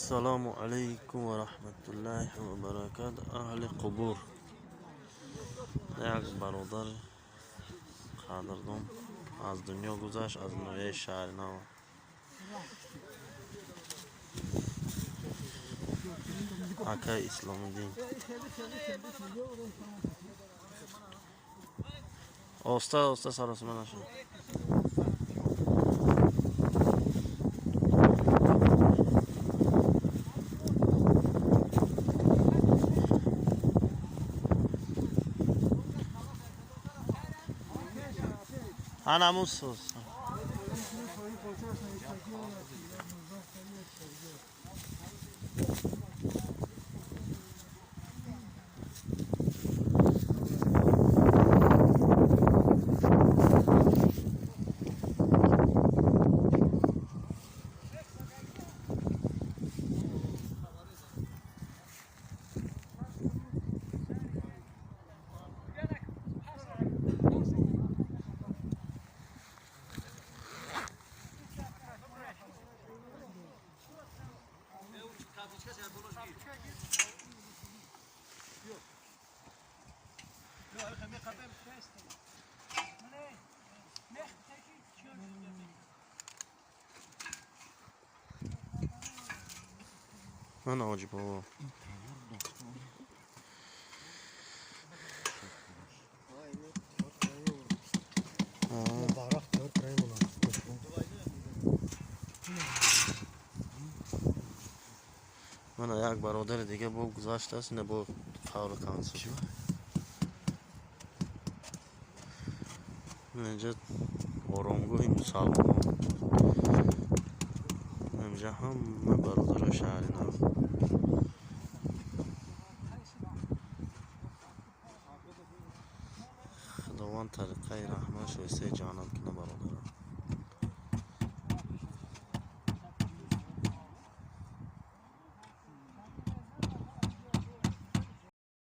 السلام علیکم و رحمت الله و برکات اهل قبور. یک برادر قدردان از دنیا گذشت از نویه شهر نو. اکای اسلام الدین آسته سراسیمه نشد. هنموز من آجی بابا من یک برادر دیگه با گذاشته است نه با خور کانسل اینجا آرامگاه مسلمان اینجا همه برادر شهر نو. خداوند طریقه رحمتش و سه جانم کنه برادر.